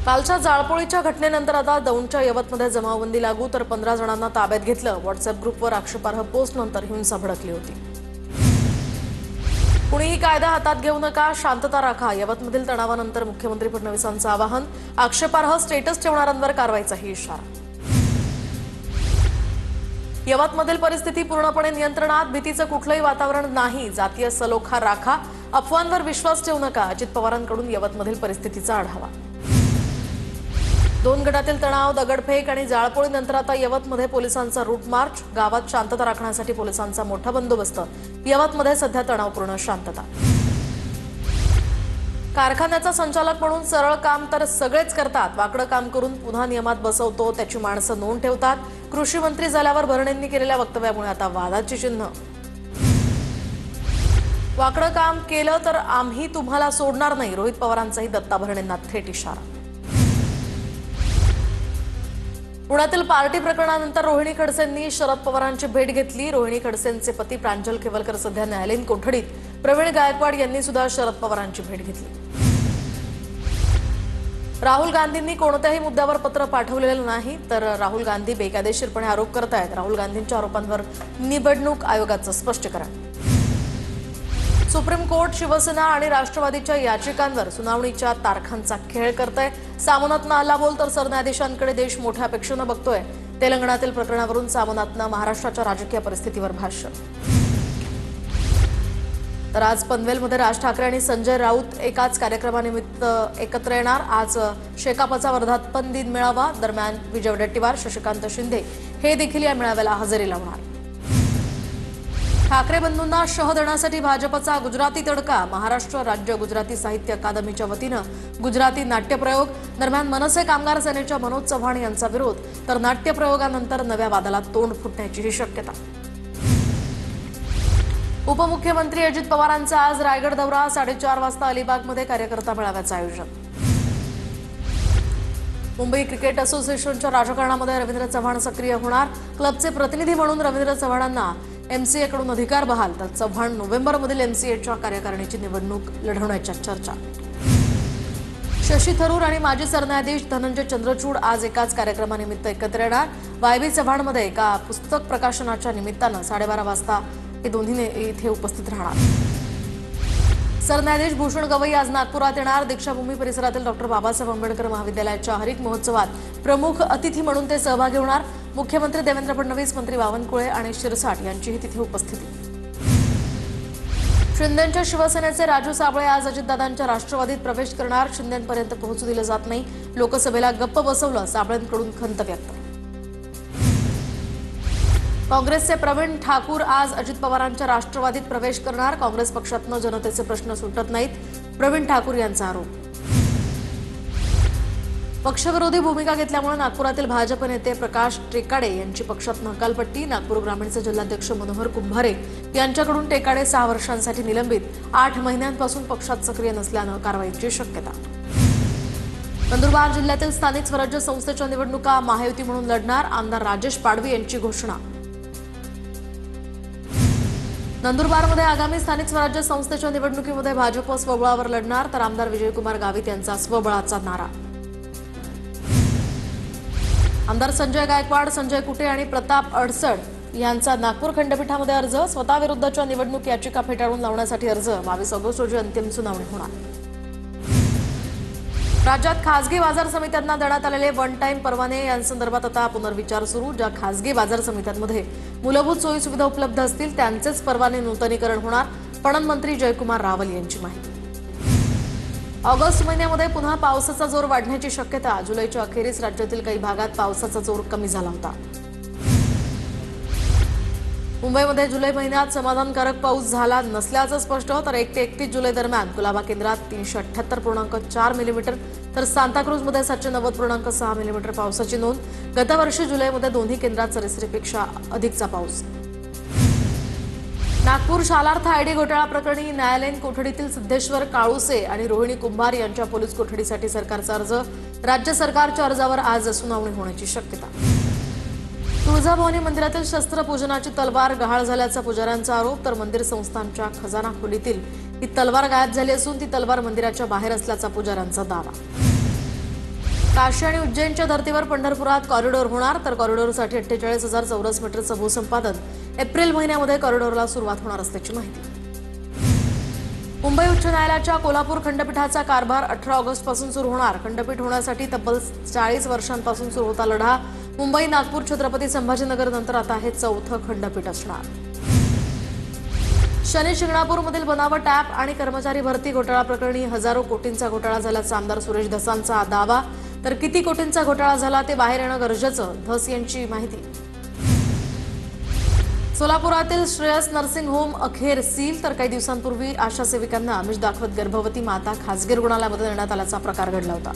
कालच्या जाळपोळीच्या घटनेनंतर आता दौंडच्या यवतमध्ये जमावबंदी लागू, तर 15 जणांना ताब्यात घेतलं। व्हॉट्सअप ग्रुपवर आक्षेपार्ह पोस्टनंतर हिंसा भडकली होती। कुणीही कायदा हातात घेऊ नका, शांतता राखा, यवतमधील तणावानंतर मुख्यमंत्री फडणवीसांचं आवाहन। आक्षेपार्ह स्टेटस ठेवणाऱ्यांवर कारवाईचाही इशारा। यवतमधील परिस्थिती पूर्णपणे नियंत्रणात, भीतीचं कुठलंही वातावरण नाही, जातीय सलोखा राखा, अफवांवर विश्वास ठेवू नका। अजित पवारांकडून यवतमधील परिस्थितीचा आढावा। दोन गटातील तणाव, दगडफेक आणि जाळपोळीनंतर आता यवतमध्ये पोलिसांचा रूट मार्च, गावात शांतता राखण्यासाठी पोलिसांचा मोठा बंदोबस्त। यवतमध्ये सध्या तणावपूर्ण शांतता। कारखान्याचा संचालक म्हणून सरळ काम तर सगळेच करतात, वाकडं काम करून पुन्हा नियमात बसवतो त्याची माणसं नोंद ठेवतात। कृषी मंत्री झाल्यावर भरणेंनी केलेल्या वक्तव्यामुळे आता वादाची चिन्ह। वाकडं काम केलं तर आम्ही तुम्हाला सोडणार नाही, रोहित पवारांचाही दत्ता भरणेंना थेट इशारा। पुण्यातील पार्टी प्रकरणानंतर रोहिणी खडसेंनी शरद पवारांची भेट घेतली। रोहिणी खडसेंचे पती प्रांजल खेवलकर सध्या न्यायालयीन कोठडीत, प्रवीण गायकवाड यांनी सुद्धा शरद पवारांची भेट घेतली। राहुल गांधींनी कोणत्याही मुद्द्यावर पत्र पाठवलेलं नाही, तर राहुल गांधी बेकायदेशीरपणे आरोप करत आहेत। राहुल गांधींच्या आरोपांवर निवडणूक आयोगाचं स्पष्टीकरण। सुप्रीम कोर्ट शिवसेना आणि राष्ट्रवादीच्या याचिकांवर सुनावणीच्या तारखांचा खेळ करतंय। सामनातनं हल्ला बोल तर सरन्यायाधीशांकडे देश मोठ्या अपेक्षेनं बघतोय। तेलंगणातील प्रकरणावरून सामनातनं महाराष्ट्राच्या राजकीय परिस्थितीवर भाष्य। तर आज पनवेलमध्ये राज ठाकरे आणि संजय राऊत एकाच कार्यक्रमानिमित्त एकत्र येणार। आज शेकापचा वर्धापन दिन मेळावा, दरम्यान विजय वडेट्टीवार, शशिकांत शिंदे हे देखील या मेळाव्याला हजेरी लावणार। ठाकरे बंधूंना शह देण्यासाठी भाजपचा गुजराती तडका, महाराष्ट्र राज्य गुजराती साहित्य अकादमीच्या वतीनं गुजराती नाट्यप्रयोग। दरम्यान मनसे कामगार सेनेच्या मनोज चव्हाण यांचा विरोध, तर नाट्यप्रयोगानंतर नव्या वादाला तोंड फुटण्याचीही शक्यता। उपमुख्यमंत्री अजित पवारांचा आज रायगड दौरा, 4:30 वाजता अलिबागमध्ये कार्यकर्ता मेळाव्याचं आयोजन। मुंबई क्रिकेट असोसिएशनच्या राजकारणामध्ये रवींद्र चव्हाण सक्रिय होणार, क्लबचे प्रतिनिधी म्हणून रवींद्र चव्हाणांना एमसीए कडून अधिकार बहाल, तर चव्हाण नोव्हेंबरमधील एमसीएच्या कार्यकारिणीची निवडणूक लढवण्याच्या चर्चा। शशी थरूर आणि माजी सरन्यायाधीश धनंजय चंद्रचूड आज एकाच कार्यक्रमानिमित्त एकत्र येणार। वायबी चव्हाणमध्ये एका पुस्तक प्रकाशनाच्या निमित्तानं 12:30 वाजता हे दोन्ही इथे उपस्थित राहणार। सरन्यायाधीश भूषण गवई आज नागपुरात येणार। दीक्षाभूमी परिसरातील डॉक्टर बाबासाहेब आंबेडकर महाविद्यालयाच्या हरित महोत्सवात प्रमुख अतिथी म्हणून ते सहभागी होणार। मुख्यमंत्री देवेंद्र फडणवीस, मंत्री बावनकुळे आणि शिरसाट यांचीही तिथे उपस्थिती। शिंदेंच्या शिवसेनेचे राजू साबळे आज अजितदादांच्या राष्ट्रवादीत प्रवेश करणार। शिंदेंपर्यंत पोहोचू दिलं जात नाही, लोकसभेला गप्प बसवलं, साबळेंकडून खंत व्यक्त। काँग्रेसचे प्रवीण ठाकूर आज अजित पवारांच्या राष्ट्रवादीत प्रवेश करणार। काँग्रेस पक्षातनं जनतेचे प्रश्न सुटत नाहीत, प्रवीण ठाकूर यांचा आरोप। पक्षविरोधी भूमिका घेतल्यामुळे नागपुरातील भाजप नेते प्रकाश टेकाडे यांची पक्षातनं हकालपट्टी। नागपूर ग्रामीणचे जिल्हाध्यक्ष मनोहर कुंभारे यांच्याकडून टेकाडे 6 वर्षांसाठी निलंबित, 8 महिन्यांपासून पक्षात सक्रिय नसल्यानं कारवाईची शक्यता। नंदुरबार जिल्ह्यातील स्थानिक स्वराज्य संस्थेच्या निवडणुका महायुती म्हणून लढणार, आमदार राजेश पाडवी यांची घोषणा। नंदुरबारमध्ये आगामी स्थानिक स्वराज्य संस्थेच्या निवडणुकीमध्ये भाजप स्वबळावर लढणार, तर आमदार विजयकुमार गावित यांचा स्वबळाचा नारा। आमदार संजय गायकवाड, संजय कुटे आणि प्रताप अडसड यांचा नागपूर खंडपीठामध्ये अर्ज। स्वतःविरुद्धच्या निवडणूक याचिका फेटाळून लावण्यासाठी अर्ज, 22 ऑगस्ट रोजी अंतिम सुनावणी होणार। राज्यात खासगी बाजार समित्यांना देण्यात आलेले वन टाइम परवाने यांसंदर्भात आता पुनर्विचार सुरू। ज्या खासगी बाजार समित्यांमध्ये मूलभूत सोयी सुविधा उपलब्ध असतील त्यांचेच परवाने नूतनीकरण होणार, पणन मंत्री जयकुमार रावल यांची माहिती। ऑगस्ट महिन्यामध्ये पुन्हा पावसाचा जोर वाढण्याची शक्यता। जुलैच्या अखेरीस राज्यातील काही भागात पावसाचा जोर कमी झाला होता। मुंबईमध्ये जुलै महिन्यात समाधानकारक पाऊस झाला नसल्याचं स्पष्ट, तर 1 ते 31 जुलै दरम्यान कुलाबा केंद्रात 378.4 मिलीमीटर, तर सांताक्रूजमध्ये 790.6 मिलीमीटर पावसाची नोंद। गतवर्षी जुलैमध्ये दोन्ही केंद्रात सरासरीपेक्षा अधिकचा पाऊस। नागपूर शालार्थ आयडी घोटाळा प्रकरणी न्यायालयीन कोठडीतील सिद्धेश्वर काळुसे आणि रोहिणी कुंभार यांच्या पोलीस कोठडीसाठी सरकारचा अर्ज। राज्य सरकारच्या अर्जावर आज सुनावणी होण्याची शक्यता। तुळजाभवानी मंदिरातील शस्त्रपूजनाची तलवार गहाळ झाल्याचा पुजाऱ्यांचा आरोप, तर मंदिर संस्थानच्या खजाना खोलीतील ही तलवार गायब झाली असून ती तलवार मंदिराच्या बाहेर असल्याचा पुजाऱ्यांचा दावा। काशी आणि उज्जैनच्या धर्तीवर पंढरपुरात कॉरिडॉर होणार, तर कॉरिडॉरसाठी 48,000 चौरस मीटरचं भूसंपादन एप्रिल महिन्यामध्ये कॉरिडॉरला सुरुवात होणार असल्याची माहिती. मुंबई उच्च न्यायालयाच्या कोल्हापूर खंडपीठाचा कारभार 18 ऑगस्टपासून सुरू होणार. खंडपीठ होण्यासाठी तब्बल 40 वर्षांपासून सुरू होता लढा. मुंबई, नागपूर, छत्रपती संभाजीनगर नंतर आता हे चौथं खंडपीठ असणार. शनी शिंगणापूरमधील बनावट ॲप आणि कर्मचारी भरती घोटाळा प्रकरणी हजारो कोटींचा घोटाळा झाल्याचा आमदार सुरेश धसांचा दावा. तर किती कोटींचा घोटाळा झाला ते बाहेर येणं गरजेचं, धस यांची माहिती. सोलापुरातील श्रेयस नर्सिंग होम अखेर सील. तर काही दिवसांपूर्वी आशा सेविकांना आमिष दाखवत गर्भवती माता खासगी रुग्णालयामध्ये नेण्यात आल्याचा प्रकार घडला होता.